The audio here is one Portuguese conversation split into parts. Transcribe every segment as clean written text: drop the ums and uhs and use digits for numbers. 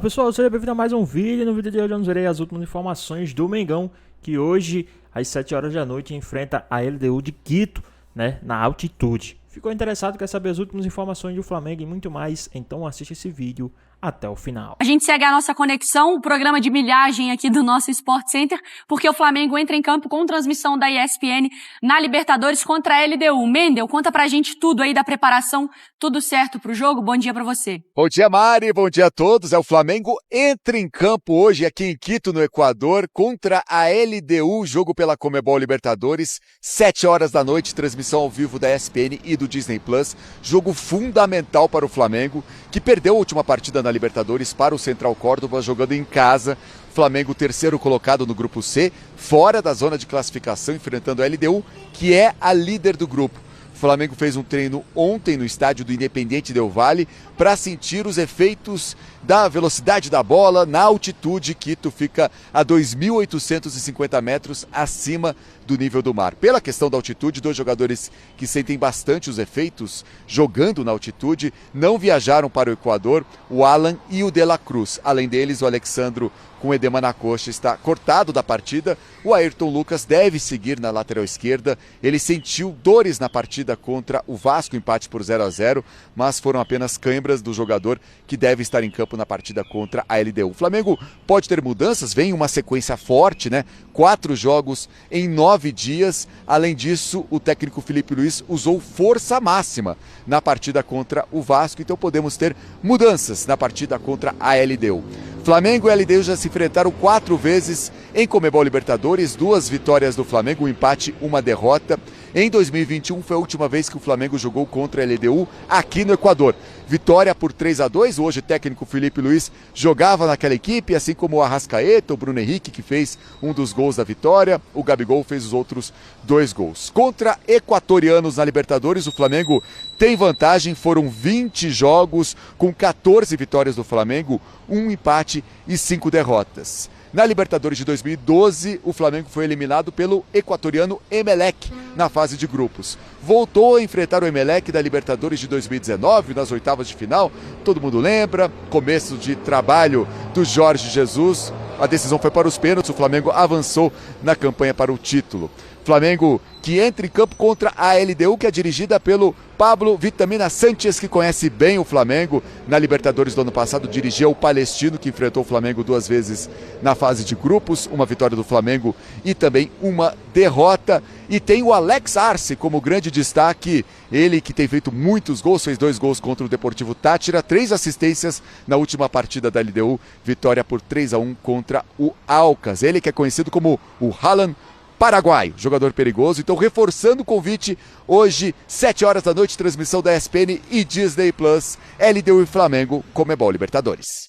Pessoal, seja bem-vindo a mais um vídeo. No vídeo de hoje eu verei as últimas informações do Mengão, que hoje, às 7 horas da noite, enfrenta a LDU de Quito, né, na altitude. Ficou interessado, quer saber as últimas informações do Flamengo e muito mais? Então assiste esse vídeo até o final. A gente segue a nossa conexão, o programa de milhagem aqui do nosso Sport Center, porque o Flamengo entra em campo com transmissão da ESPN na Libertadores contra a LDU. Mendel, conta pra gente tudo aí da preparação, tudo certo pro jogo? Bom dia pra você. Bom dia, Mari, bom dia a todos. O Flamengo entra em campo hoje aqui em Quito, no Equador, contra a LDU, jogo pela Conmebol Libertadores, 7 horas da noite, transmissão ao vivo da ESPN e do Disney Plus. Jogo fundamental para o Flamengo, que perdeu a última partida na Libertadores para o Central Córdoba, jogando em casa. Flamengo terceiro colocado no grupo C, fora da zona de classificação, enfrentando a LDU, que é a líder do grupo. O Flamengo fez um treino ontem no estádio do Independiente Del Valle para sentir os efeitos da velocidade da bola na altitude. Quito fica a 2.850 metros acima do nível do mar. Pela questão da altitude, dois jogadores que sentem bastante os efeitos jogando na altitude não viajaram para o Equador, o Alan e o De La Cruz. Além deles, o Alexandro, com edema na coxa, está cortado da partida. O Ayrton Lucas deve seguir na lateral esquerda. Ele sentiu dores na partida contra o Vasco, empate por 0-0, mas foram apenas câimbras do jogador que deve estar em campo na partida contra a LDU. O Flamengo pode ter mudanças, vem uma sequência forte, né? 4 jogos em 9 dias. Além disso, o técnico Felipe Luiz usou força máxima na partida contra o Vasco, então podemos ter mudanças na partida contra a LDU. Flamengo e LDU já se enfrentaram 4 vezes em Conmebol Libertadores, 2 vitórias do Flamengo, um empate, uma derrota. Em 2021 foi a última vez que o Flamengo jogou contra a LDU aqui no Equador. Vitória por 3-2, hoje o técnico Felipe Luiz jogava naquela equipe, assim como o Arrascaeta, o Bruno Henrique, que fez um dos gols da vitória, o Gabigol fez os outros 2 gols. Contra equatorianos na Libertadores, o Flamengo tem vantagem, foram 20 jogos com 14 vitórias do Flamengo, 1 empate e 5 derrotas. Na Libertadores de 2012, o Flamengo foi eliminado pelo equatoriano Emelec na fase de grupos. Voltou a enfrentar o Emelec da Libertadores de 2019, nas oitavas de final. Todo mundo lembra, começo de trabalho do Jorge Jesus. A decisão foi para os pênaltis, o Flamengo avançou na campanha para o título. Flamengo que entra em campo contra a LDU, que é dirigida pelo Pablo Vitamina Sánchez, que conhece bem o Flamengo. Na Libertadores do ano passado dirigia o Palestino, que enfrentou o Flamengo 2 vezes na fase de grupos, uma vitória do Flamengo e também uma derrota. E tem o Alex Arce como grande destaque, ele que tem feito muitos gols, fez 2 gols contra o Deportivo Táchira, 3 assistências na última partida da LDU, vitória por 3-1 contra o Aucas. Ele que é conhecido como o Haaland paraguaio, jogador perigoso. Então, reforçando o convite, hoje, 7 horas da noite, transmissão da ESPN e Disney Plus, LDU e Flamengo, Conmebol Libertadores.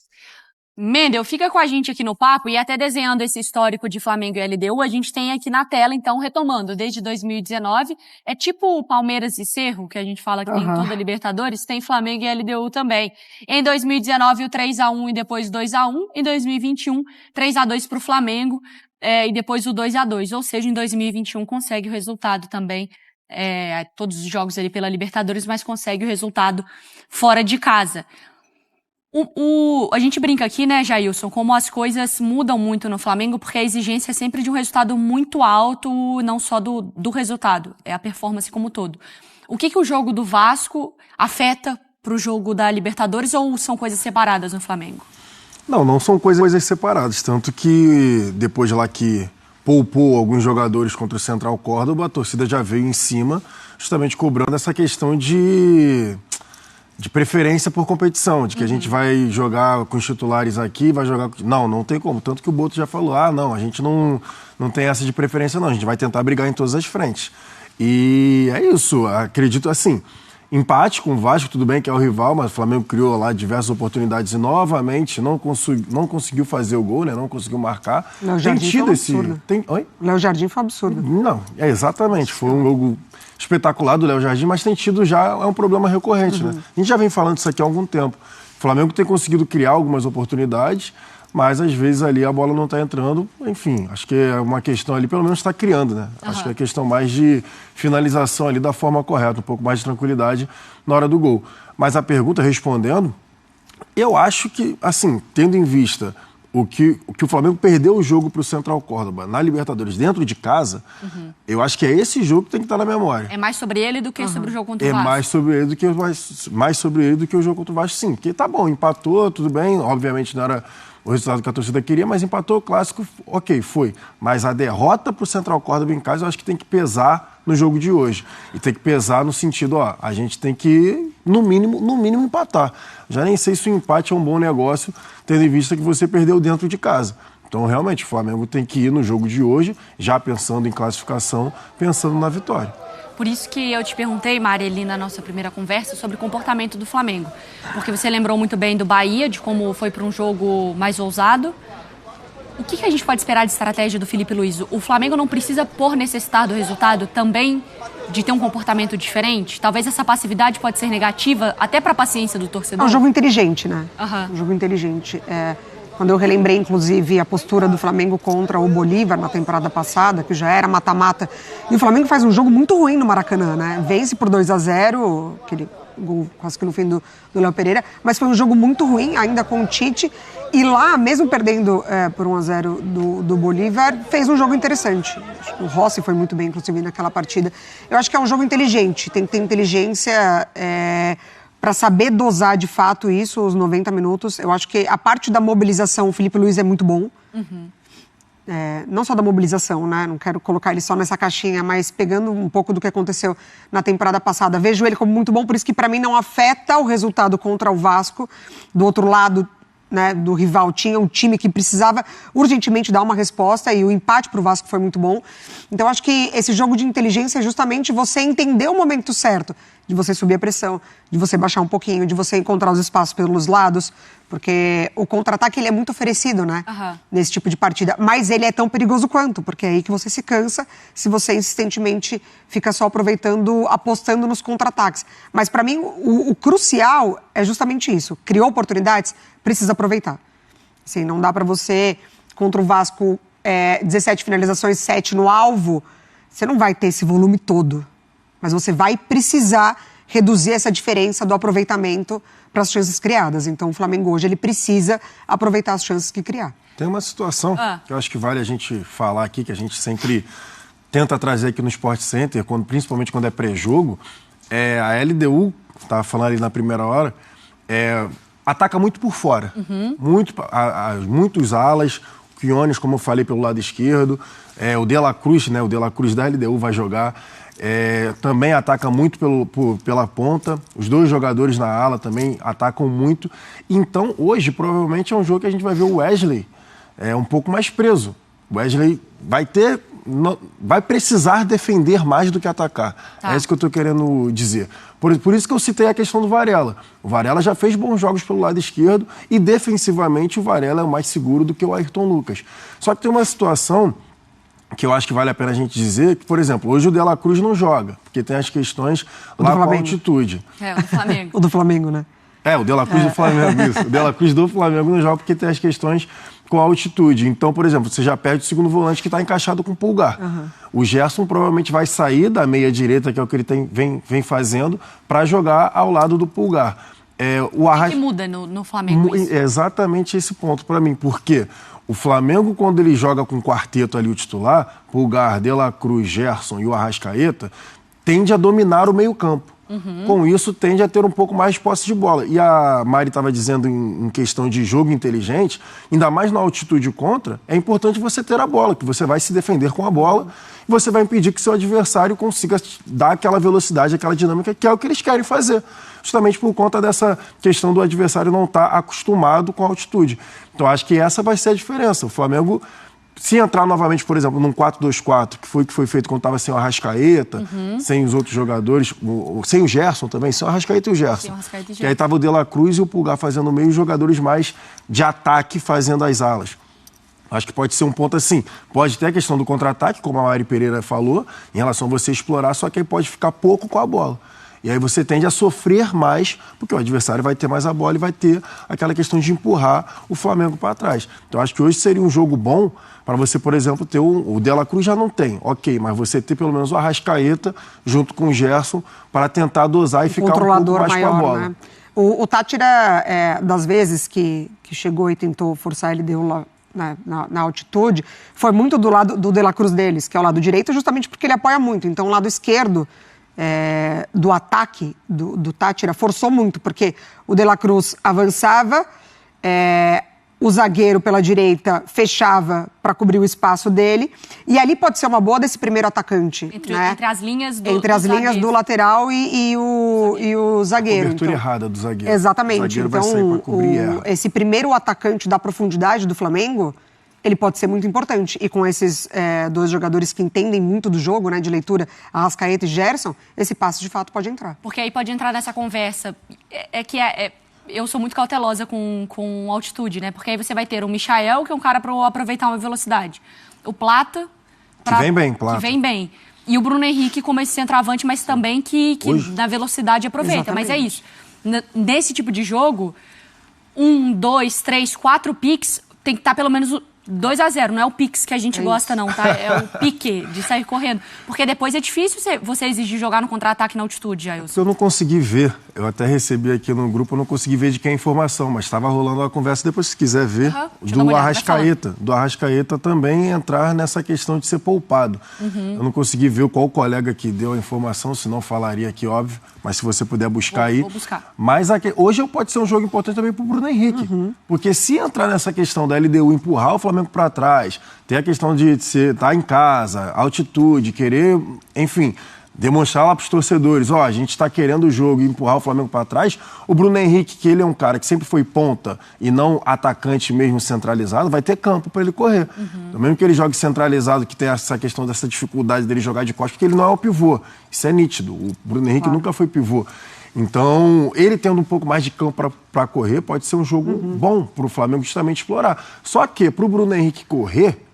Mendel, fica com a gente aqui no papo e até desenhando esse histórico de Flamengo e LDU, a gente tem aqui na tela, então, retomando, desde 2019, é tipo o Palmeiras e Cerro, que a gente fala que tem toda a Libertadores, tem Flamengo e LDU também. Em 2019, o 3-1 e depois 2-1, em 2021, 3-2 pro Flamengo, e depois o 2-2, ou seja, em 2021 consegue o resultado também, todos os jogos ali pela Libertadores, mas consegue o resultado fora de casa. A gente brinca aqui, né, Jailson, como as coisas mudam muito no Flamengo, porque a exigência é sempre de um resultado muito alto, não só do resultado, é a performance como um todo. O que o jogo do Vasco afeta pro jogo da Libertadores, ou são coisas separadas no Flamengo? Não são coisas separadas, tanto que depois de lá que poupou alguns jogadores contra o Central Córdoba, a torcida já veio em cima, justamente cobrando essa questão de preferência por competição, de que a gente vai jogar com os titulares aqui, vai jogar... Não tem como, tanto que o Boto já falou, a gente não tem essa de preferência não, a gente vai tentar brigar em todas as frentes. E é isso, acredito assim... Empate com o Vasco, tudo bem que é o rival, mas o Flamengo criou lá diversas oportunidades e novamente não conseguiu fazer o gol, né? Não conseguiu marcar. Léo Jardim foi um absurdo. Oi? Léo Jardim foi um absurdo. Não, exatamente. Foi um jogo espetacular do Léo Jardim, mas tem tido já, é um problema recorrente, né? A gente já vem falando isso aqui há algum tempo. O Flamengo tem conseguido criar algumas oportunidades, mas às vezes ali a bola não está entrando. Enfim, acho que é uma questão ali, pelo menos está criando, né? Acho que é questão mais de finalização ali da forma correta, um pouco mais de tranquilidade na hora do gol. Mas a pergunta, respondendo, Eu acho que, assim, tendo em vista o que o Flamengo perdeu o jogo para o Central Córdoba na Libertadores dentro de casa, eu acho que é esse jogo que tem que estar na memória. É mais sobre ele do que sobre o jogo contra o É Vasco? mais sobre ele do que o jogo contra o Vasco, sim. Porque tá bom, empatou, tudo bem, obviamente não era o resultado que a torcida queria, mas empatou o clássico, ok, foi. Mas a derrota para o Central Córdoba em casa, eu acho que tem que pesar no jogo de hoje. E tem que pesar no sentido, a gente tem que, no mínimo empatar. Já nem sei se o empate é um bom negócio, tendo em vista que você perdeu dentro de casa. Então, realmente, o Flamengo tem que ir no jogo de hoje, já pensando em classificação, pensando na vitória. Por isso que eu te perguntei, Mari, ali na nossa primeira conversa, sobre o comportamento do Flamengo. Porque você lembrou muito bem do Bahia, de como foi para um jogo mais ousado. O que a gente pode esperar de estratégia do Felipe Luiz? O Flamengo não precisa, por necessitar do resultado, também de ter um comportamento diferente? Talvez essa passividade pode ser negativa até para a paciência do torcedor? É um jogo inteligente, né? Uhum. Um jogo inteligente. Quando eu relembrei, inclusive, a postura do Flamengo contra o Bolívar na temporada passada, que já era mata-mata, e o Flamengo faz um jogo muito ruim no Maracanã, né? Vence por 2-0, aquele gol quase que no fim do Léo Pereira, mas foi um jogo muito ruim, ainda com o Tite, e lá, mesmo perdendo por 1-0 do Bolívar, fez um jogo interessante. O Rossi foi muito bem, inclusive, naquela partida. Eu acho que é um jogo inteligente, tem que ter inteligência para saber dosar de fato isso, os 90 minutos. Eu acho que a parte da mobilização, o Felipe Luiz é muito bom. Não só da mobilização, né? Não quero colocar ele só nessa caixinha, mas pegando um pouco do que aconteceu na temporada passada. Vejo ele como muito bom, por isso que para mim não afeta o resultado contra o Vasco. Do outro lado, né, do rival, tinha um time que precisava urgentemente dar uma resposta e o empate para o Vasco foi muito bom. Então acho que esse jogo de inteligência é justamente você entender o momento certo de você subir a pressão, de você baixar um pouquinho, de você encontrar os espaços pelos lados, porque o contra-ataque ele é muito oferecido, né? Nesse tipo de partida, mas ele é tão perigoso quanto, porque é aí que você se cansa se você insistentemente fica só aproveitando, apostando nos contra-ataques. Mas para mim o crucial é justamente isso, criou oportunidades, precisa aproveitar. Assim, não dá para você, contra o Vasco, 17 finalizações, 7 no alvo, você não vai ter esse volume todo. Mas você vai precisar reduzir essa diferença do aproveitamento para as chances criadas. Então, o Flamengo hoje ele precisa aproveitar as chances que criar. Tem uma situação que eu acho que vale a gente falar aqui, que a gente sempre tenta trazer aqui no Sport Center, principalmente quando é pré-jogo. A LDU, estava falando ali na primeira hora, ataca muito por fora. Muitos alas, o Quiones, como eu falei, pelo lado esquerdo. O De La Cruz, né? O De La Cruz da LDU vai jogar. Também ataca muito pela ponta. Os dois jogadores na ala também atacam muito. Então, hoje, provavelmente, é um jogo que a gente vai ver o Wesley um pouco mais preso. O Wesley vai precisar defender mais do que atacar. É isso que eu estou querendo dizer. Por isso que eu citei a questão do Varela. O Varela já fez bons jogos pelo lado esquerdo e, defensivamente, o Varela é mais seguro do que o Ayrton Lucas. Só que tem uma situação que eu acho que vale a pena a gente dizer, que, por exemplo, hoje o De La Cruz não joga, porque tem as questões lá com a altitude. O do Flamengo. O do Flamengo, né? O De La Cruz do Flamengo, isso. O De La Cruz do Flamengo não joga porque tem as questões com a altitude. Então, por exemplo, você já perde o segundo volante que está encaixado com o Pulgar. O Gerson provavelmente vai sair da meia direita, que é o que ele vem fazendo, para jogar ao lado do Pulgar. O que muda no Flamengo isso? Exatamente esse ponto para mim, porque o Flamengo, quando ele joga com o quarteto ali, o titular, Pulgar, De La Cruz, Gerson e o Arrascaeta, tende a dominar o meio-campo. Com isso, tende a ter um pouco mais de posse de bola. E a Mari estava dizendo em questão de jogo inteligente, ainda mais na altitude contra, é importante você ter a bola, que você vai se defender com a bola e você vai impedir que seu adversário consiga dar aquela velocidade, aquela dinâmica, que é o que eles querem fazer. Justamente por conta dessa questão do adversário não estar acostumado com a altitude. Então, acho que essa vai ser a diferença. O Flamengo, se entrar novamente, por exemplo, num 4-2-4, que foi feito quando estava sem o Arrascaeta, sem os outros jogadores, sem o Gerson também, sem o Arrascaeta e o Gerson. Que aí estava o De La Cruz e o Pulgar fazendo o meio e os jogadores mais de ataque fazendo as alas. Acho que pode ser um ponto assim. Pode ter a questão do contra-ataque, como a Mari Pereira falou, em relação a você explorar, só que aí pode ficar pouco com a bola. E aí você tende a sofrer mais, porque o adversário vai ter mais a bola e vai ter aquela questão de empurrar o Flamengo para trás. Então, acho que hoje seria um jogo bom para você, por exemplo, ter o De La Cruz já não tem, ok, mas você ter pelo menos o Arrascaeta junto com o Gerson para tentar dosar e ficar um pouco mais com a bola. Né? O Táchira, das vezes que chegou e tentou forçar a LDU lá na altitude, foi muito do lado do De La Cruz deles, que é o lado direito, justamente porque ele apoia muito. Então, o lado esquerdo do ataque do Táchira forçou muito, porque o De La Cruz avançava, o zagueiro pela direita fechava para cobrir o espaço dele, e ali pode ser uma boa desse primeiro atacante. Entre as linhas do Entre as linhas do lateral e o zagueiro. A cobertura errada do zagueiro. Exatamente. O zagueiro então, vai sair para cobrir erra. Esse primeiro atacante da profundidade do Flamengo, ele pode ser muito importante. E com esses dois jogadores que entendem muito do jogo, né, de leitura, Arrascaeta e Gerson, esse passe de fato pode entrar. Porque aí pode entrar nessa conversa. Eu sou muito cautelosa com altitude, né? Porque aí você vai ter o Michael, que é um cara para aproveitar uma velocidade. O Plata... Que vem bem, Plata. Que vem bem. E o Bruno Henrique como esse centroavante, mas também que na velocidade aproveita. Exatamente. Mas é isso. Nesse tipo de jogo, 1, 2, 3, 4 piques, tem que estar pelo menos 2-0. Não é o piques que a gente gosta, não, tá? É o pique de sair correndo. Porque depois é difícil você exigir jogar no contra-ataque na altitude, Jailson. Eu não consegui ver, eu até recebi aqui no grupo, eu não consegui ver de quem é a informação, mas estava rolando uma conversa, depois se quiser ver, do Arrascaeta. Do Arrascaeta também entrar nessa questão de ser poupado. Eu não consegui ver qual colega que deu a informação, senão falaria aqui, óbvio, mas se você puder buscar aí. Vou buscar. Mas hoje pode ser um jogo importante também para o Bruno Henrique, porque se entrar nessa questão da LDU empurrar o Flamengo para trás, tem a questão de estar em casa, altitude, querer, enfim, demonstrar lá para os torcedores, a gente está querendo o jogo e empurrar o Flamengo para trás. O Bruno Henrique, que ele é um cara que sempre foi ponta e não atacante mesmo centralizado, vai ter campo para ele correr. Então, mesmo que ele jogue centralizado, que tem essa questão dessa dificuldade dele jogar de costas, porque ele não é o pivô. Isso é nítido. O Bruno Henrique nunca foi pivô. Então, ele tendo um pouco mais de campo para correr, pode ser um jogo bom para o Flamengo justamente explorar. Só que, para o Bruno Henrique correr,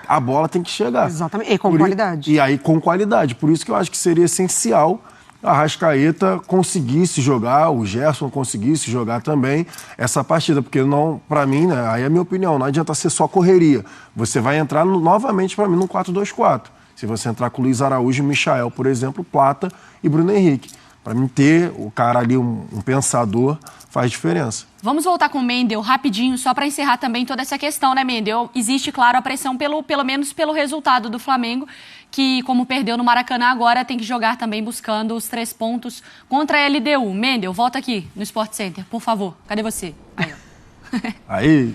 a bola tem que chegar. Exatamente, e com qualidade. E aí com qualidade. Por isso que eu acho que seria essencial a Arrascaeta conseguisse jogar, o Gerson conseguisse jogar também essa partida. Porque não, para mim, né, aí é a minha opinião, não adianta ser só correria. Você vai entrar novamente, para mim, no 4-2-4. Se você entrar com o Luiz Araújo, Michael, por exemplo, Plata e Bruno Henrique. Para mim ter o cara ali, um pensador, faz diferença. Vamos voltar com o Mendel rapidinho, só para encerrar também toda essa questão, né, Mendel? Existe, claro, a pressão pelo menos pelo resultado do Flamengo, que, como perdeu no Maracanã, agora tem que jogar também buscando os 3 pontos contra a LDU. Mendel, volta aqui no Sport Center, por favor. Cadê você? Aí...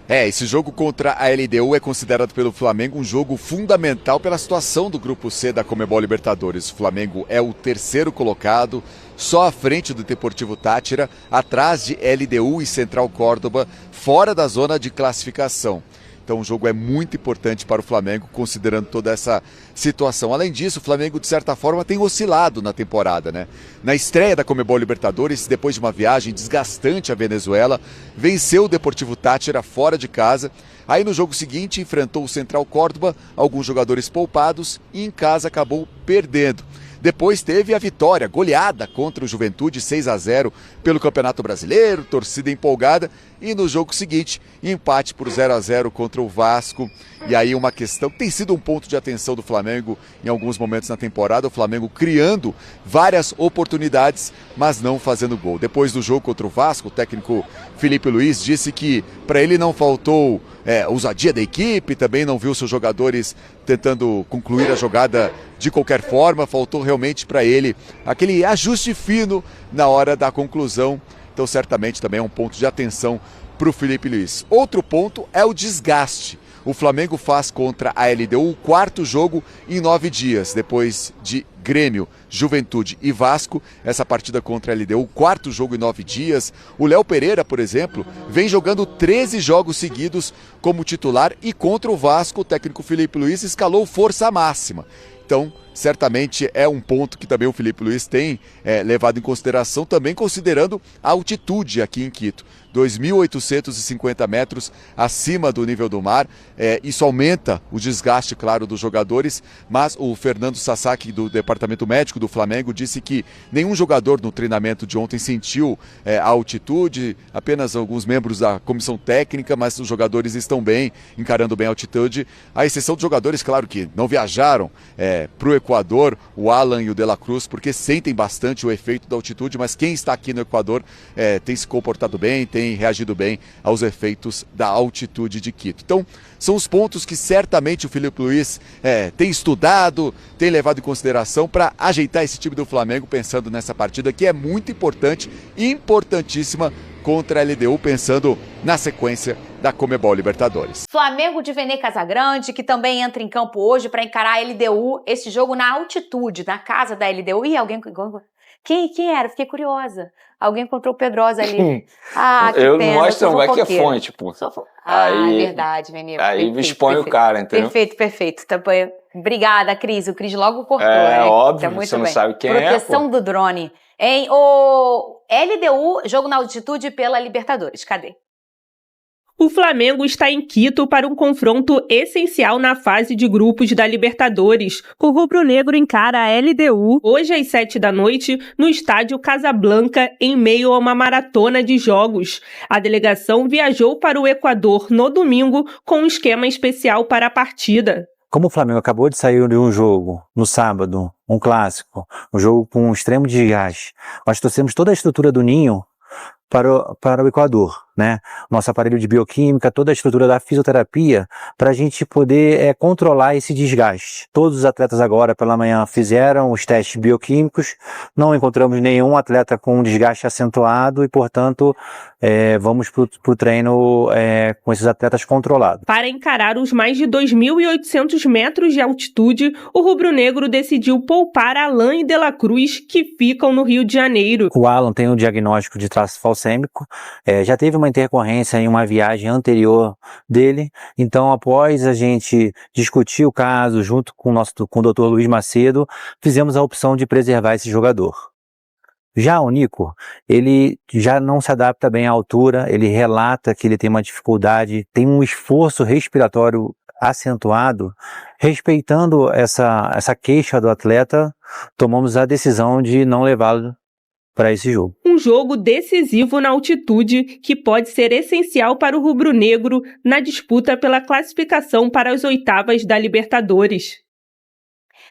Esse jogo contra a LDU é considerado pelo Flamengo um jogo fundamental pela situação do Grupo C da Conmebol Libertadores. O Flamengo é o 3º colocado, só à frente do Deportivo Táchira, atrás de LDU e Central Córdoba, fora da zona de classificação. Então o jogo é muito importante para o Flamengo, considerando toda essa situação. Além disso, o Flamengo, de certa forma, tem oscilado na temporada, né? Na estreia da Conmebol Libertadores, depois de uma viagem desgastante à Venezuela, venceu o Deportivo Táchira fora de casa. Aí no jogo seguinte enfrentou o Central Córdoba, alguns jogadores poupados, e em casa acabou perdendo. Depois teve a vitória, goleada contra o Juventude, 6-0 pelo Campeonato Brasileiro, torcida empolgada. E no jogo seguinte, empate por 0-0 contra o Vasco. E aí uma questão que tem sido um ponto de atenção do Flamengo em alguns momentos na temporada. O Flamengo criando várias oportunidades, mas não fazendo gol. Depois do jogo contra o Vasco, o técnico Felipe Luiz disse que para ele não faltou ousadia da equipe, também não viu seus jogadores tentando concluir a jogada de qualquer forma. Faltou realmente para ele aquele ajuste fino na hora da conclusão. Então certamente também é um ponto de atenção para o Felipe Luiz. Outro ponto é o desgaste. O Flamengo faz contra a LDU o 4º jogo em 9 dias, depois de Grêmio, Juventude e Vasco. Essa partida contra a LDU, o 4º jogo em 9 dias. O Léo Pereira, por exemplo, vem jogando 13 jogos seguidos como titular, e contra o Vasco o técnico Felipe Luiz escalou força máxima. Então, certamente é um ponto que também o Felipe Luiz tem levado em consideração, também considerando a altitude aqui em Quito. 2.850 metros acima do nível do mar. Isso aumenta o desgaste, claro, dos jogadores, mas o Fernando Sasaki, do departamento departamento médico do Flamengo disse que nenhum jogador no treinamento de ontem sentiu a altitude, apenas alguns membros da comissão técnica, mas os jogadores estão bem, encarando bem a altitude, à exceção dos jogadores, claro, que não viajaram para o Equador, o Alan e o De La Cruz, porque sentem bastante o efeito da altitude, mas quem está aqui no Equador tem se comportado bem, tem reagido bem aos efeitos da altitude de Quito. Então, são os pontos que certamente o Filipe Luís tem estudado, tem levado em consideração para ajeitar esse time do Flamengo, pensando nessa partida que é muito importante, importantíssima contra a LDU, pensando na sequência da Conmebol Libertadores. Flamengo de Vene Casagrande, que também entra em campo hoje para encarar a LDU, esse jogo na altitude, na casa da LDU. Ih, alguém... Quem era? Fiquei curiosa. Alguém encontrou o Pedrosa ali. Ah, que eu pena. Não mostro, não vai que é fonte, pô. Aí, é verdade, Vene. Aí expõe o cara, entendeu? Perfeito. Obrigada, Cris. O Cris logo cortou, né? Tá Óbvio, muito você não bem. sabe quem Proteção do drone. Hein? O LDU, jogo na altitude pela Libertadores. Cadê? O Flamengo está em Quito para um confronto essencial na fase de grupos da Libertadores. O rubro-negro encara a LDU hoje às 19h no estádio Casablanca, em meio a uma maratona de jogos. A delegação viajou para o Equador no domingo com um esquema especial para a partida. Como o Flamengo acabou de sair de um jogo no sábado, um clássico, um jogo com um extremo desgaste, nós trouxemos toda a estrutura do Ninho para o Equador, né? Nosso aparelho de bioquímica, toda a estrutura da fisioterapia, para a gente poder controlar esse desgaste. Todos os atletas agora pela manhã fizeram os testes bioquímicos, não encontramos nenhum atleta com um desgaste acentuado e, portanto, vamos para o treino com esses atletas controlados. Para encarar os mais de 2.800 metros de altitude, o rubro-negro decidiu poupar Alan e De La Cruz, que ficam no Rio de Janeiro. O Alan tem um diagnóstico de traço falcêmico, já teve uma intercorrência em uma viagem anterior dele, então após a gente discutir o caso junto com o Dr. Luiz Macedo, fizemos a opção de preservar esse jogador. Já o Nico, ele já não se adapta bem à altura, ele relata que ele tem uma dificuldade, tem um esforço respiratório acentuado. Respeitando essa queixa do atleta, tomamos a decisão de não levá-lo para esse jogo. Um jogo decisivo na altitude que pode ser essencial para o rubro-negro na disputa pela classificação para as oitavas da Libertadores.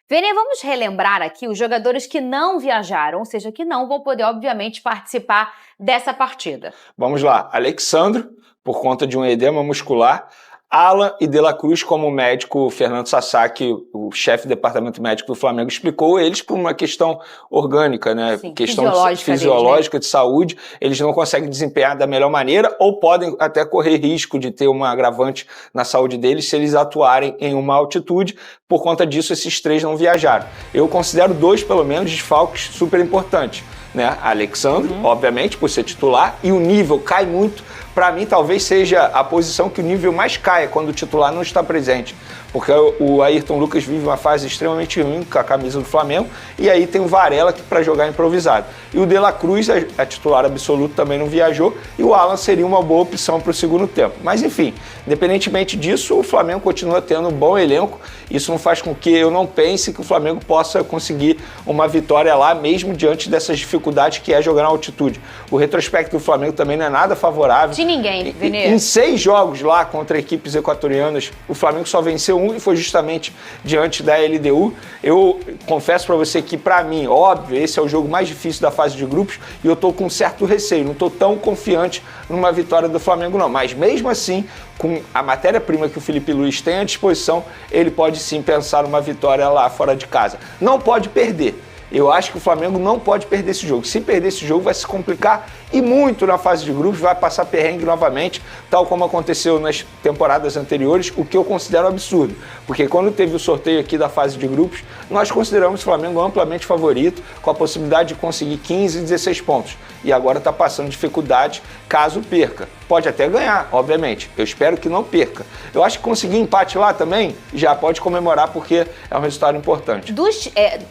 Vene, vamos relembrar aqui os jogadores que não viajaram, ou seja, que não vão poder, obviamente, participar dessa partida. Vamos lá. Alexandro, por conta de um edema muscular. Alan e De La Cruz, como o médico Fernando Sasaki, o chefe do departamento médico do Flamengo, explicou, eles por uma questão orgânica, né? Sim, questão fisiológica de saúde, eles não conseguem desempenhar da melhor maneira ou podem até correr risco de ter um agravante na saúde deles se eles atuarem em uma altitude. Por conta disso, esses 3 não viajaram. Eu considero 2, pelo menos, desfalques super importantes, né? Alexandre, obviamente, por ser titular, e o nível cai muito. Para mim, talvez seja a posição que o nível mais caia quando o titular não está presente. Porque o Ayrton Lucas vive uma fase extremamente ruim com a camisa do Flamengo, e aí tem o Varela para jogar improvisado. E o De La Cruz, a titular absoluto, também não viajou, e o Alan seria uma boa opção para o segundo tempo. Mas enfim, independentemente disso, o Flamengo continua tendo um bom elenco. Isso não faz com que eu não pense que o Flamengo possa conseguir uma vitória lá, mesmo diante dessas dificuldades que é jogar na altitude. O retrospecto do Flamengo também não é nada favorável. De ninguém, Vene. Em 6 jogos lá contra equipes equatorianas, o Flamengo só venceu um e foi justamente diante da LDU. Eu confesso para você que, para mim, óbvio, esse é o jogo mais difícil da fase de grupos e eu tô com certo receio, não tô tão confiante numa vitória do Flamengo não, mas mesmo assim, com a matéria-prima que o Filipe Luís tem à disposição, ele pode sim pensar numa vitória lá fora de casa. Não pode perder. Eu acho que o Flamengo não pode perder esse jogo. Se perder esse jogo, vai se complicar e muito na fase de grupos, vai passar perrengue novamente, tal como aconteceu nas temporadas anteriores, o que eu considero absurdo. Porque quando teve o sorteio aqui da fase de grupos, nós consideramos o Flamengo amplamente favorito, com a possibilidade de conseguir 15 e 16 pontos. E agora está passando dificuldade caso perca. Pode até ganhar, obviamente. Eu espero que não perca. Eu acho que conseguir empate lá também já pode comemorar, porque é um resultado importante.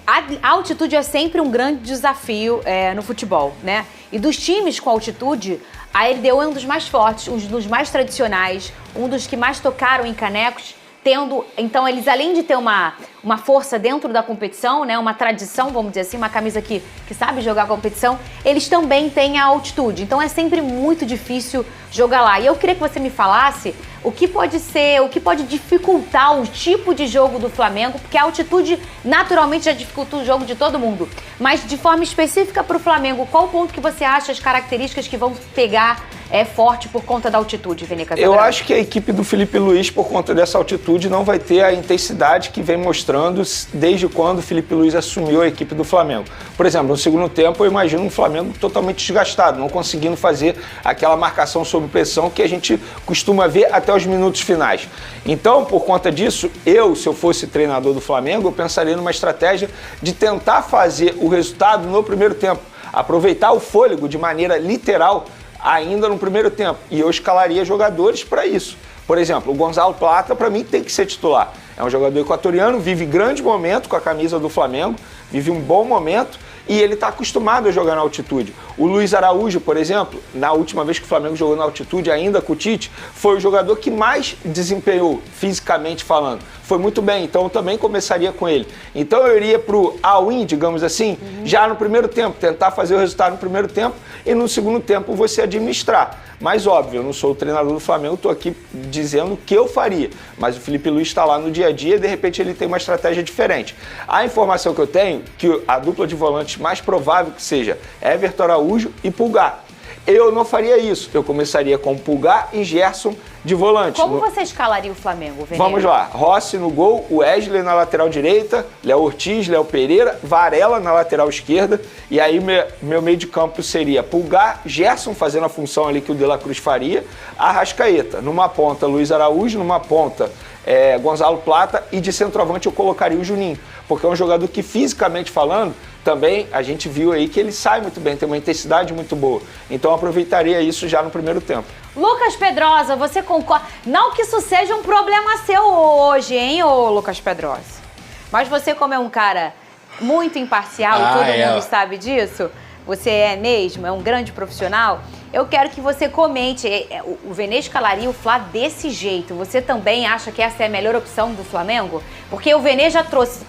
A altitude é sempre um grande desafio no futebol, né? E dos times com altitude, a LDU é um dos mais fortes, um dos mais tradicionais, um dos que mais tocaram em canecos. tendo, então eles além de ter uma força dentro da competição, né, uma tradição, vamos dizer assim, uma camisa que sabe jogar competição, eles também têm a altitude, então é sempre muito difícil jogar lá. E eu queria que você me falasse o que pode dificultar o tipo de jogo do Flamengo, porque a altitude naturalmente já dificulta o jogo de todo mundo, mas de forma específica para o Flamengo, qual o ponto que você acha, as características que vão pegar forte por conta da altitude, Vene Casagrande? Eu acho que a equipe do Felipe Luiz, por conta dessa altitude, não vai ter a intensidade que vem mostrando desde quando o Felipe Luiz assumiu a equipe do Flamengo. Por exemplo, no segundo tempo, eu imagino um Flamengo totalmente desgastado, não conseguindo fazer aquela marcação sob pressão que a gente costuma ver até os minutos finais. Então, por conta disso, se eu fosse treinador do Flamengo, eu pensaria numa estratégia de tentar fazer o resultado no primeiro tempo, aproveitar o fôlego de maneira literal ainda no primeiro tempo, e eu escalaria jogadores para isso. Por exemplo, o Gonzalo Plata, para mim, tem que ser titular. É um jogador equatoriano, vive grande momento com a camisa do Flamengo, vive um bom momento e ele está acostumado a jogar na altitude. O Luiz Araújo, por exemplo, na última vez que o Flamengo jogou na altitude, ainda com o Tite, foi o jogador que mais desempenhou, fisicamente falando. Foi muito bem, então eu também começaria com ele. Então eu iria para o all-in, digamos assim, já no primeiro tempo, tentar fazer o resultado no primeiro tempo e no segundo tempo você administrar. Mas óbvio, eu não sou o treinador do Flamengo, estou aqui dizendo o que eu faria. Mas o Felipe Luiz está lá no dia a dia e de repente ele tem uma estratégia diferente. A informação que eu tenho, que a dupla de volantes mais provável que seja Everton Araújo e Pulgar. Eu não faria isso, eu começaria com Pulgar e Gerson de volante. Como você escalaria o Flamengo, Vene? Vamos lá, Rossi no gol, Wesley na lateral direita, Léo Ortiz, Léo Pereira, Varela na lateral esquerda, e aí meu meio de campo seria Pulgar, Gerson fazendo a função ali que o De La Cruz faria, Arrascaeta, numa ponta Luiz Araújo, numa ponta Gonzalo Plata, e de centroavante eu colocaria o Juninho, porque é um jogador que fisicamente falando, também a gente viu aí que ele sai muito bem, tem uma intensidade muito boa. Então eu aproveitaria isso já no primeiro tempo. Lucas Pedrosa, você concorda? Não que isso seja um problema seu hoje, hein, ô Lucas Pedrosa? Mas você, como é um cara muito imparcial e todo mundo sabe disso, você é mesmo, é um grande profissional, eu quero que você comente. O Vene escalaria o Fla desse jeito. Você também acha que essa é a melhor opção do Flamengo? Porque o Vene já trouxe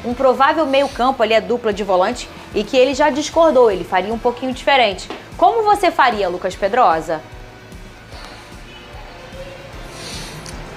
um provável meio-campo ali, a dupla de volante, e que ele já discordou, ele faria um pouquinho diferente. Como você faria, Lucas Pedrosa?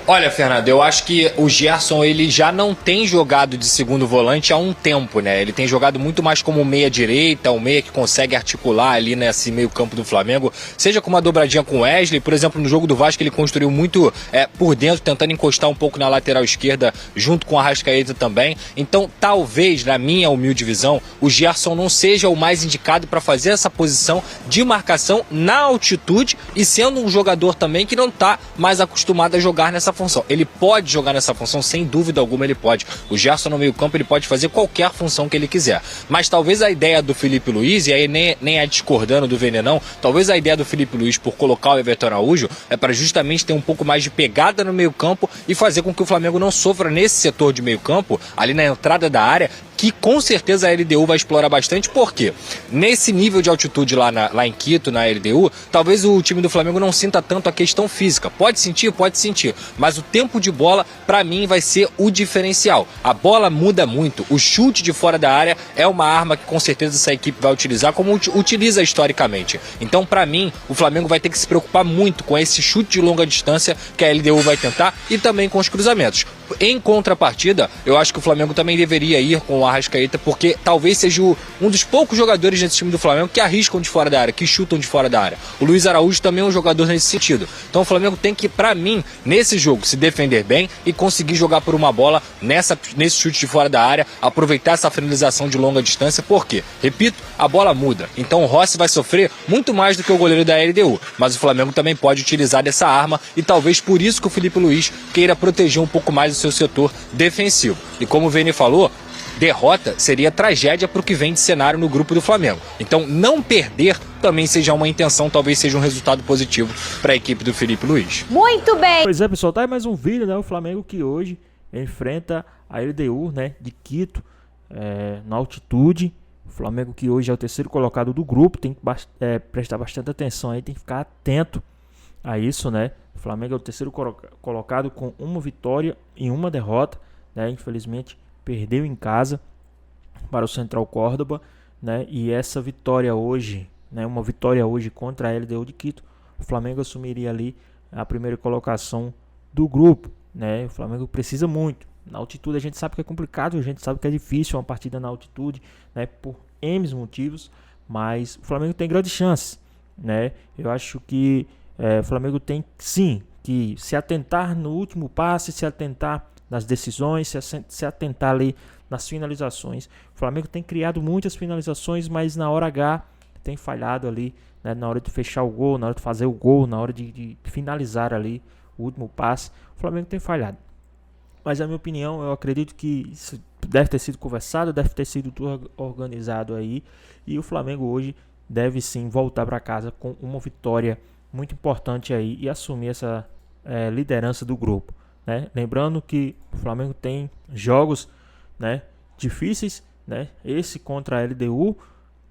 Olha, Fernando, eu acho que o Gerson ele já não tem jogado de segundo volante há um tempo, né? Ele tem jogado muito mais como meia direita, um meia que consegue articular ali nesse meio campo do Flamengo, seja com uma dobradinha com o Wesley, por exemplo, no jogo do Vasco ele construiu muito por dentro, tentando encostar um pouco na lateral esquerda, junto com a Arrascaeta também. Então, talvez, na minha humilde visão, o Gerson não seja o mais indicado para fazer essa posição de marcação na altitude e sendo um jogador também que não está mais acostumado a jogar nessa função. Ele pode jogar nessa função, sem dúvida alguma ele pode. O Gerson no meio campo ele pode fazer qualquer função que ele quiser. Mas talvez a ideia do Felipe Luiz, e aí nem é discordando do Venenão, talvez a ideia do Felipe Luiz por colocar o Everton Araújo é para justamente ter um pouco mais de pegada no meio campo e fazer com que o Flamengo não sofra nesse setor de meio campo, ali na entrada da área, que com certeza a LDU vai explorar bastante, porque nesse nível de altitude lá em Quito, na LDU, talvez o time do Flamengo não sinta tanto a questão física. Pode sentir, mas o tempo de bola, para mim, vai ser o diferencial. A bola muda muito, o chute de fora da área é uma arma que com certeza essa equipe vai utilizar, como utiliza historicamente. Então, para mim, o Flamengo vai ter que se preocupar muito com esse chute de longa distância que a LDU vai tentar e também com os cruzamentos. Em contrapartida, eu acho que o Flamengo também deveria ir com o Arrascaeta, porque talvez seja um dos poucos jogadores nesse time do Flamengo que arriscam de fora da área, que chutam de fora da área. O Luiz Araújo também é um jogador nesse sentido. Então o Flamengo tem que, para mim, nesse jogo, se defender bem e conseguir jogar por uma bola nesse chute de fora da área, aproveitar essa finalização de longa distância, porque, repito, a bola muda. Então o Rossi vai sofrer muito mais do que o goleiro da LDU, mas o Flamengo também pode utilizar dessa arma e talvez por isso que o Felipe Luiz queira proteger um pouco mais o seu setor defensivo. E como o Vene falou, derrota seria tragédia para o que vem de cenário no grupo do Flamengo. Então não perder também seja uma intenção, talvez seja um resultado positivo para a equipe do Felipe Luiz. Muito bem! Pois é, pessoal, tá aí mais um vídeo, né? O Flamengo que hoje enfrenta a LDU, né, de Quito, na altitude. O Flamengo que hoje é o terceiro colocado do grupo, tem que prestar bastante atenção aí, tem que ficar atento a isso, né? O Flamengo é o terceiro colocado com uma vitória e uma derrota, né? Infelizmente perdeu em casa para o Central Córdoba, né? E essa vitória hoje, né? Uma vitória hoje contra a LDU de Quito, o Flamengo assumiria ali a primeira colocação do grupo, né? O Flamengo precisa muito. Na altitude a gente sabe que é complicado, a gente sabe que é difícil uma partida na altitude, né? Por N motivos, mas o Flamengo tem grandes chances, né? Eu acho que o Flamengo tem sim que se atentar no último passe, se atentar nas decisões, se atentar ali nas finalizações. O Flamengo tem criado muitas finalizações, mas na hora H tem falhado ali, né? Na hora de fechar o gol, na hora de fazer o gol, na hora de finalizar ali o último passe, o Flamengo tem falhado. Mas na minha opinião, eu acredito que isso deve ter sido conversado, deve ter sido tudo organizado aí, e o Flamengo hoje deve sim voltar para casa com uma vitória muito importante aí e assumir essa liderança do grupo, né? Lembrando que o Flamengo tem jogos, né, difíceis, né? Esse contra a LDU,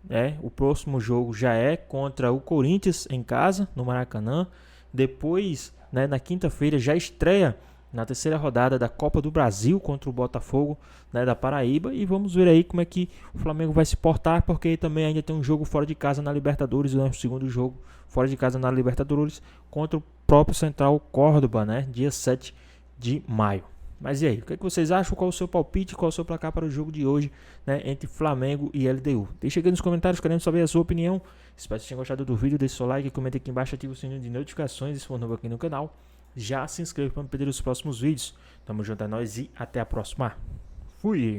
né? O próximo jogo já é contra o Corinthians em casa, no Maracanã. Depois, né, na quinta-feira já estreia na terceira rodada da Copa do Brasil contra o Botafogo, né, da Paraíba, e vamos ver aí como é que o Flamengo vai se portar, porque também ainda tem um jogo fora de casa na Libertadores, né, o segundo jogo fora de casa na Libertadores contra o próprio Central Córdoba, né, dia 7 de maio. Mas e aí, o que vocês acham? Qual o seu palpite? Qual o seu placar para o jogo de hoje, né, entre Flamengo e LDU? Deixa aqui nos comentários, querendo saber a sua opinião. Espero que vocês tenham gostado do vídeo, deixe seu like, comente aqui embaixo, ative o sininho de notificações, se for novo aqui no canal. Já se inscreva para me pedir os próximos vídeos. Tamo junto, é nóis e até a próxima. Fui!